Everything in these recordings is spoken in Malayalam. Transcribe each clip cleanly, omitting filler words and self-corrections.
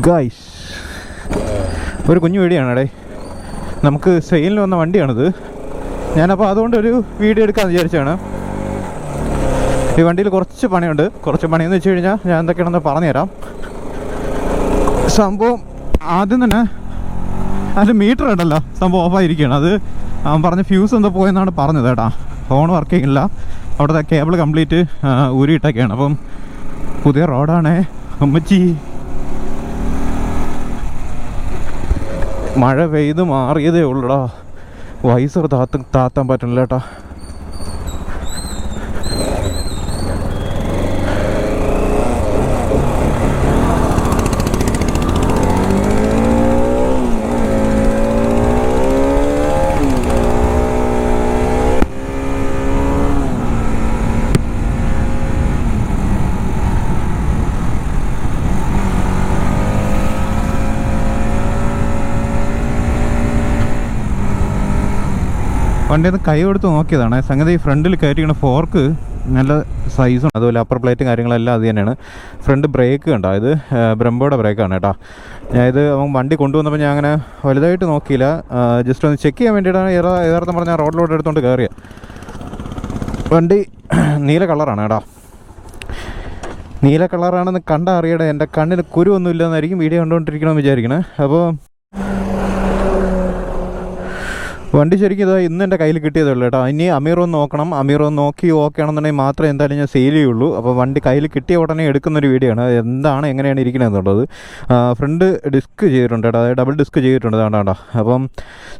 ഗൈസ്, ഒരു കുഞ്ഞു വീഡിയോയാണേ. നമുക്ക് സെയിലിന് വന്ന വണ്ടിയാണിത്. ഞാനപ്പോൾ അതുകൊണ്ടൊരു വീഡിയോ എടുക്കാമെന്ന് വിചാരിച്ചാണ്. ഈ വണ്ടിയിൽ കുറച്ച് പണിയുണ്ട്. കുറച്ച് പണിയെന്ന് വെച്ച് കഴിഞ്ഞാൽ ഞാൻ എന്തൊക്കെയാണെന്ന് പറഞ്ഞുതരാം. സംഭവം ആദ്യം തന്നെ അതിൻ്റെ മീറ്റർ ഉണ്ടല്ലോ, സംഭവം ഓഫായിരിക്കുകയാണ്. അത് അവൻ പറഞ്ഞ ഫ്യൂസ് എന്തോ പോയെന്നാണ് പറഞ്ഞത് കേട്ടോ. ഫോൺ വർക്ക് ചെയ്യില്ല, അവിടുത്തെ കേബിൾ കംപ്ലീറ്റ് ഊരിയിട്ടൊക്കെയാണ്. അപ്പം പുതിയ റോഡാണേ അമ്മച്ചി. മഴ പെയ്ത് മാറിയതേ ഉള്ളൂടാ. വൈസർ താത്താൻ പറ്റണില്ല കേട്ടോ. വണ്ടി ഒന്ന് കൈ കൊടുത്ത് നോക്കിയതാണ്. സംഗതി ഫ്രണ്ടിൽ കയറ്റിക്കുന്ന ഫോർക്ക് നല്ല സൈസുണ്ട്. അതുപോലെ അപ്പർ പ്ലേറ്റും കാര്യങ്ങളെല്ലാം അത് തന്നെയാണ്. ഫ്രണ്ട് ബ്രേക്ക് കണ്ടോ, ഇത് ബ്രംബോയുടെ ബ്രേക്കാണ് കേട്ടോ. ഞാൻ ഇത് വണ്ടി കൊണ്ടുവന്നപ്പോൾ ഞാൻ അങ്ങനെ വലുതായിട്ട് നോക്കിയില്ല. ജസ്റ്റ് ഒന്ന് ചെക്ക് ചെയ്യാൻ വേണ്ടിയിട്ടാണ് യഥാർത്ഥം പറഞ്ഞാൽ റോഡിലോട്ട് എടുത്തുകൊണ്ട് കയറിയ. വണ്ടി നീല കളറാണ് കേട്ടോ. നീല കളറാണെന്ന് കണ്ടാൽ അറിയടേ. എൻ്റെ കണ്ണിന് കുരുവൊന്നും ഇല്ലെന്നായിരിക്കും വീഡിയോ കണ്ടുകൊണ്ടിരിക്കണമെന്ന് വിചാരിക്കണേ. അപ്പോൾ വണ്ടി ശരിക്കും ഇതാ ഇന്ന് എൻ്റെ കയ്യിൽ കിട്ടിയതേ ഉള്ളൂ കേട്ടോ. ഇനി അമീർ ഒന്ന് നോക്കണം. അമീർ ഒന്ന് നോക്കി ഓക്കെ ആണെന്നുണ്ടെങ്കിൽ മാത്രമേ എന്തായാലും ഞാൻ സെയിൽ ചെയ്യുള്ളൂ. അപ്പോൾ വണ്ടി കയ്യിൽ കിട്ടിയ ഉടനെ എടുക്കുന്നൊരു വീഡിയോ ആണ്. എന്താണ് എങ്ങനെയാണ് ഇരിക്കണമെന്നുള്ളത്. ഫ്രണ്ട് ഡിസ്ക് ചെയ്തിട്ടുണ്ട് കേട്ടോ, അതായത് ഡബിൾ ഡിസ്ക് ചെയ്തിട്ടുണ്ട് കേട്ടോ. അപ്പം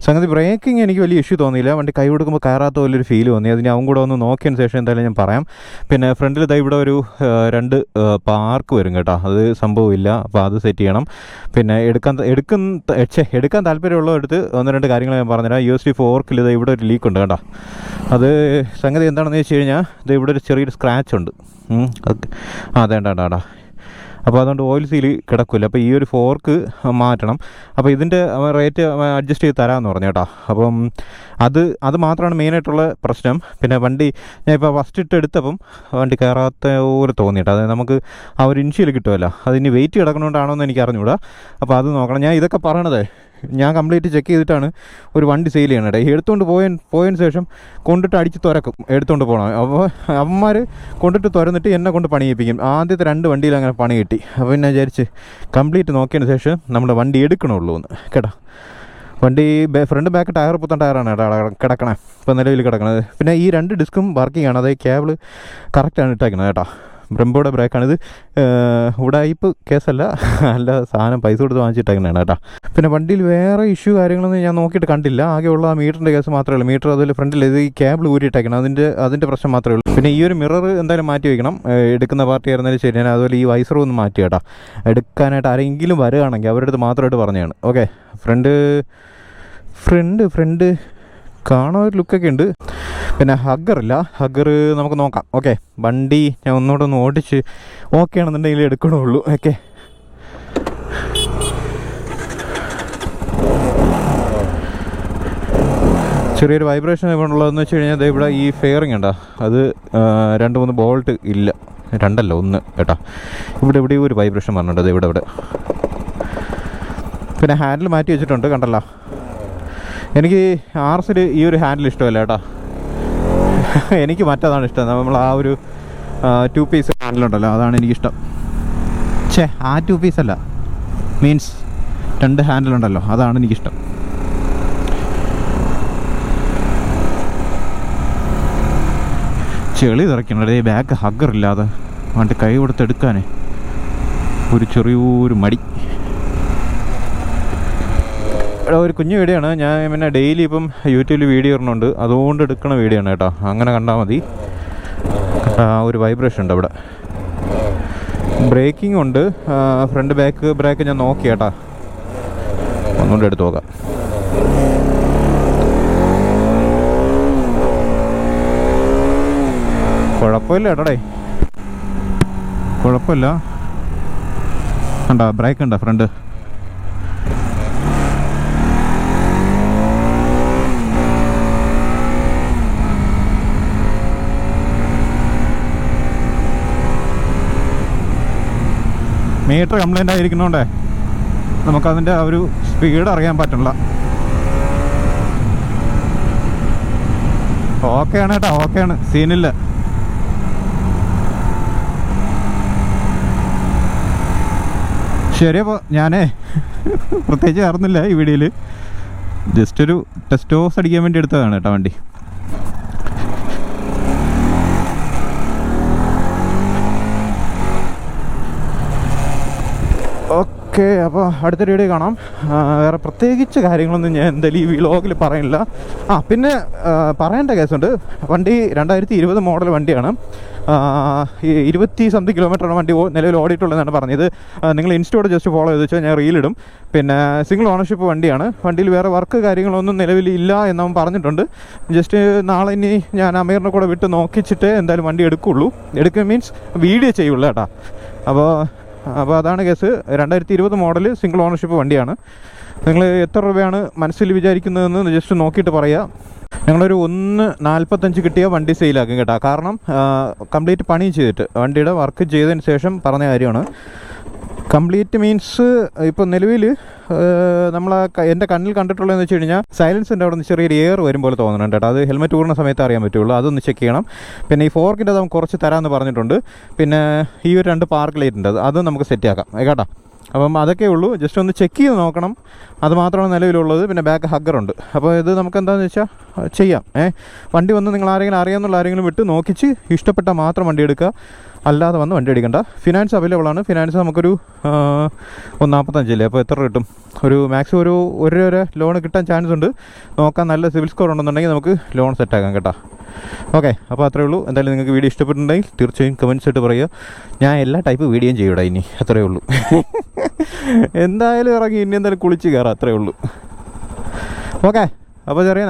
സംഗതി ബ്രേക്കിംഗ് എനിക്ക് വലിയ ഇഷ്യൂ തോന്നിയില്ല. വണ്ടി കൈ കൊടുക്കുമ്പോൾ കയറാത്ത പോലൊരു ഫീൽ തോന്നി. അതിന് അവൻ കൂടെ ഒന്ന് നോക്കിയതിന് ശേഷം എന്തായാലും ഞാൻ പറയാം. പിന്നെ ഫ്രണ്ടിൽ ഇതാ ഇവിടെ ഒരു 2 പാർക്ക് വരും കേട്ടോ. അത് സംഭവമില്ല. അപ്പോൾ അത് സെറ്റ് ചെയ്യണം. പിന്നെ എടുക്കാൻ താല്പര്യമുള്ളവരെടുത്ത് 1-2 കാര്യങ്ങൾ ഞാൻ പറഞ്ഞുതരാം. USB ഫോർക്കിൽ ഇത് ഇവിടെ ഒരു ലീക്ക് ഉണ്ട് കേട്ടോ. അത് സംഗതി എന്താണെന്ന് വെച്ച് കഴിഞ്ഞാൽ ഇത് ഇവിടെ ഒരു ചെറിയൊരു സ്ക്രാച്ച് ഉണ്ട്. അതേണ്ടാ. അപ്പോൾ അതുകൊണ്ട് ഓയിൽ സീൽ കിടക്കില്ല. അപ്പോൾ ഈ ഒരു ഫോർക്ക് മാറ്റണം. അപ്പോൾ ഇതിൻ്റെ റേറ്റ് അഡ്ജസ്റ്റ് ചെയ്ത് തരാമെന്ന് പറഞ്ഞു കേട്ടോ. അപ്പം അത് മാത്രമാണ് മെയിനായിട്ടുള്ള പ്രശ്നം. പിന്നെ വണ്ടി ഞാൻ ഇപ്പോൾ ഫസ്റ്റ് എടുത്തപ്പം വണ്ടി കയറാത്ത പോലെ തോന്നിയിട്ട്, അതായത് നമുക്ക് ആ ഒരു ഇൻഷ്യൽ കിട്ടുമല്ലോ, അതിന് വെയിറ്റ് കിടക്കണോണ്ടാണോ എന്ന് എനിക്ക് അറിഞ്ഞുകൂടാ. അപ്പോൾ അത് നോക്കണം. ഞാൻ ഇതൊക്കെ പറയണത് ഞാൻ കംപ്ലീറ്റ് ചെക്ക് ചെയ്തിട്ടാണ് ഒരു വണ്ടി സെയിൽ ചെയ്യണേ. എടുത്തുകൊണ്ട് പോയതിന് ശേഷം കൊണ്ടിട്ട് അടിച്ച് തുരക്കും, എടുത്തുകൊണ്ട് പോകണം. അപ്പോൾ അവന്മാർ കൊണ്ടിട്ട് തുരന്നിട്ട് എന്നെ കൊണ്ട് പണി ചെയ്യിപ്പിക്കും. ആദ്യത്തെ 2 വണ്ടിയിൽ അങ്ങനെ പണി കിട്ടി. അപ്പോൾ പിന്നെ വിചാരിച്ച് കംപ്ലീറ്റ് നോക്കിയതിന് ശേഷം നമ്മുടെ വണ്ടി എടുക്കണുള്ളൂ എന്ന് കേട്ടോ. വണ്ടി ഫ്രണ്ട് ബാക്ക് ടയർ പുത്തൻ ടയറാണ് കേട്ടോ കിടക്കണേ, ഇപ്പോൾ നിലവിൽ കിടക്കണത്. പിന്നെ ഈ 2 ഡിസ്കും വർക്കിംഗ് ആണ്. അതായത് കേബിൾ കറക്റ്റാണ് ഇട്ടേക്കണത് കേട്ടോ. ബ്രംബോയുടെ ബ്രേക്കാണിത്. ഉടായിപ്പ് കേസല്ല, അല്ല സാധനം പൈസ കൊടുത്ത് വാങ്ങിച്ചിട്ടേക്കണതാണ് കേട്ടോ. പിന്നെ വണ്ടിയിൽ വേറെ ഇഷ്യൂ കാര്യങ്ങളൊന്നും ഞാൻ നോക്കിയിട്ട് കണ്ടില്ല. ആകെയുള്ള ആ മീറ്ററിൻ്റെ കേസ് മാത്രമേ ഉള്ളൂ. മീറ്റർ അതുപോലെ ഫ്രണ്ടിൽ ഇത് ഈ കേബിൾ ഊരിയിട്ടേക്കണം, അതിൻ്റെ പ്രശ്നം മാത്രമേ ഉള്ളൂ. പിന്നെ ഈ ഒരു മിറർ എന്തായാലും മാറ്റി വയ്ക്കണം. എടുക്കുന്ന പാർട്ടി ആയിരുന്നാലും ശരി. ഞാൻ അതുപോലെ ഈ വൈസറും ഒന്ന് മാറ്റി കേട്ടോ. എടുക്കാനായിട്ട് ആരെങ്കിലും വരികയാണെങ്കിൽ അവരുടെ അടുത്ത് മാത്രമായിട്ട് പറഞ്ഞതാണ്. ഓക്കെ, ഫ്രണ്ട് കാണാൻ ഒരു ലുക്കൊക്കെ ഉണ്ട്. പിന്നെ ഹഗ്ഗറില്ല. ഹഗ്ഗർ നമുക്ക് നോക്കാം. ഓക്കെ, വണ്ടി ഞാൻ ഒന്നുകൂടെ ഒന്ന് ഓടിച്ച് ഓക്കെ ആണെന്നുണ്ടെങ്കിൽ എടുക്കണുള്ളൂ. ഓക്കെ, ചെറിയൊരു വൈബ്രേഷൻ ഉള്ളതെന്ന് വെച്ച് കഴിഞ്ഞാൽ ഇവിടെ ഈ ഫെയറിങ് ഉണ്ടോ, അത് 2-3 ബോൾട്ട് ഇല്ല, 2 അല്ല 1 കേട്ടോ. ഇവിടെ ഒരു വൈബ്രേഷൻ പറഞ്ഞിട്ടുണ്ട് ഇവിടെ. പിന്നെ ഹാൻഡിൽ മാറ്റി വെച്ചിട്ടുണ്ട് കണ്ടല്ലോ. എനിക്ക് RS ഈ ഒരു ഹാൻഡിൽ ഇഷ്ടമല്ല കേട്ടോ. എനിക്ക് മറ്റതാണ് ഇഷ്ടം. നമ്മൾ ആ ഒരു 2 പീസ് ഹാൻഡിലുണ്ടല്ലോ, അതാണ് എനിക്കിഷ്ടം. ആ 2 പീസ് അല്ല, മീൻസ് 2 ഹാൻഡിലുണ്ടല്ലോ, അതാണ് എനിക്കിഷ്ടം. ചെളി തിറയ്ക്കണേ. ബാക്ക് ഹഗ്ഗറില്ലാതെ വണ്ടി കൈ കൊടുത്തെടുക്കാനേ ഒരു ചെറിയൊരു മടി. ഒരു കുഞ്ഞു വീഡിയോ ആണ്. ഞാൻ പിന്നെ ഡെയിലി ഇപ്പം യൂട്യൂബിൽ വീഡിയോ ഇടുന്നുണ്ട്, അതുകൊണ്ട് എടുക്കണ വീഡിയോ ആണ് കേട്ടോ. അങ്ങനെ കണ്ടാൽ മതി. ഒരു വൈബ്രേഷൻ ഉണ്ട് അവിടെ. ബ്രേക്കിംഗ് ഉണ്ട്. ഫ്രണ്ട് ബാക്ക് ബ്രേക്ക് ഞാൻ നോക്കി കേട്ടോ. ഒന്നുകൊണ്ട് എടുത്ത് നോക്കാം. കുഴപ്പമില്ല കേട്ടോടേ, കുഴപ്പമില്ല. കണ്ടോ ബ്രേക്ക് ഉണ്ടോ ഫ്രണ്ട്. മീറ്റർ കംപ്ലൈൻ്റ് ആയിരിക്കണോണ്ടേ നമുക്കതിൻ്റെ ആ ഒരു സ്പീഡ് അറിയാൻ പറ്റില്ല. ഓക്കെയാണ് കേട്ടോ, ഓക്കെയാണ്, സീനില്ല. ശരി, അപ്പോൾ ഞാനേ പ്രത്യേകിച്ച് അറിഞ്ഞില്ല ഈ വീഡിയോയിൽ, ജസ്റ്റ് ഒരു ടെസ്റ്റ് ഡോസ് അടിക്കാൻ വേണ്ടി എടുത്തതാണ് കേട്ടോ വണ്ടി. ഓക്കെ, അപ്പോൾ അടുത്ത വീഡിയോ കാണാം. വേറെ പ്രത്യേകിച്ച് കാര്യങ്ങളൊന്നും ഞാൻ എന്തായാലും ഈ വ്ലോഗിൽ പറയുന്നില്ല. പിന്നെ പറയേണ്ട കേസുണ്ട്. വണ്ടി 2020 മോഡൽ വണ്ടിയാണ്. 20 സംതിങ് കിലോമീറ്ററാണ് വണ്ടി നിലവിൽ ഓടിയിട്ടുള്ളതെന്നാണ് പറഞ്ഞത്. നിങ്ങൾ ഇൻസ്റ്റോട് ജസ്റ്റ് ഫോളോ ചെയ്ത് വെച്ചാൽ ഞാൻ റീലിടും. പിന്നെ സിംഗിൾ ഓണർഷിപ്പ് വണ്ടിയാണ്. വണ്ടിയിൽ വേറെ വർക്ക് കാര്യങ്ങളൊന്നും നിലവിൽ ഇല്ല എന്നവൻ പറഞ്ഞിട്ടുണ്ട്. ജസ്റ്റ് നാളെ ഇനി ഞാൻ അമീറിനെ കൂടെ വിട്ട് നോക്കിച്ചിട്ട് എന്തായാലും വണ്ടി എടുക്കുകയുള്ളൂ. എടുക്കുക മീൻസ് വീഡിയോ ചെയ്യുള്ളൂ കേട്ടോ. അപ്പോൾ അതാണ് കേസ്. 2020 മോഡൽ സിംഗിൾ ഓണർഷിപ്പ് വണ്ടിയാണ്. നിങ്ങൾ എത്ര രൂപയാണ് മനസ്സിൽ വിചാരിക്കുന്നതെന്ന് ജസ്റ്റ് നോക്കിയിട്ട് പറയുക. ഞങ്ങളൊരു 1.45 കിട്ടിയ വണ്ടി സെയിലാക്കും കേട്ടോ. കാരണം കംപ്ലീറ്റ് പണി ചെയ്തിട്ട് വണ്ടിയുടെ വർക്ക് ചെയ്തതിന് ശേഷം പറഞ്ഞ കാര്യമാണ്. കംപ്ലീറ്റ് മീൻസ് ഇപ്പോൾ നിലവിൽ നമ്മൾ എൻ്റെ കണ്ണിൽ കണ്ടിട്ടുള്ളതെന്ന് വെച്ച് കഴിഞ്ഞാൽ സൈലൻസിൻ്റെ അവിടെ നിന്ന് ചെറിയൊരു എയർ വരും പോലെ തോന്നുന്നുണ്ട് കേട്ടോ. അത് ഹെൽമെറ്റ് ഊടുന്ന സമയത്ത് അറിയാൻ പറ്റുള്ളൂ. അതൊന്ന് ചെക്ക് ചെയ്യണം. പിന്നെ ഈ ഫോർക്കിൻ്റെ അത് കുറച്ച് തരാമെന്ന് പറഞ്ഞിട്ടുണ്ട്. പിന്നെ ഈ ഒരു 2 പാർക്ക് ലൈറ്റ് ഉണ്ട്, അത് നമുക്ക് സെറ്റാക്കാം കേട്ടോ. അപ്പം അതൊക്കെ ഉള്ളൂ. ജസ്റ്റ് ഒന്ന് ചെക്ക് ചെയ്ത് നോക്കണം, അത് മാത്രമാണ് നിലവിലുള്ളത്. പിന്നെ ബാക്ക് ഹഗ്ഗറുണ്ട്. അപ്പോൾ ഇത് നമുക്ക് എന്താണെന്ന് വെച്ചാൽ ചെയ്യാം. വണ്ടി വന്ന് നിങ്ങൾ അറിയാമെന്നുള്ള ആരെങ്കിലും വിട്ട് നോക്കിച്ച് ഇഷ്ടപ്പെട്ടാൽ മാത്രം വണ്ടി എടുക്കുക, അല്ലാതെ വന്ന് വണ്ടി എടുക്കണ്ട. ഫിനാൻസ് അവൈലബിൾ ആണ്. ഫിനാൻസ് നമുക്കൊരു 1.45 അപ്പോൾ എത്ര കിട്ടും? ഒരു മാക്സിമം ഒരു 1 രൂപ ലോൺ കിട്ടാൻ ചാൻസ് ഉണ്ട്. നോക്കാൻ നല്ല സിവിൽ സ്കോർ ഉണ്ടെന്നുണ്ടെങ്കിൽ നമുക്ക് ലോൺ സെറ്റാക്കാം കേട്ടോ. ഓക്കെ, അപ്പോൾ അത്രയേ ഉള്ളൂ. എന്തായാലും നിങ്ങൾക്ക് വീഡിയോ ഇഷ്ടപ്പെട്ടിട്ടുണ്ടെങ്കിൽ തീർച്ചയായും കമൻറ്റ്സ് ആയിട്ട് പറയുക. ഞാൻ എല്ലാ ടൈപ്പ് വീഡിയോയും ചെയ്യൂടാ ഇനി, അത്രയേ ഉള്ളൂ. എന്തായാലും ഇറങ്ങി ഇനി എന്തായാലും കുളിച്ച് കയറാം, അത്രയേ ഉള്ളൂ. ഓക്കെ, അപ്പോൾ ചെറിയ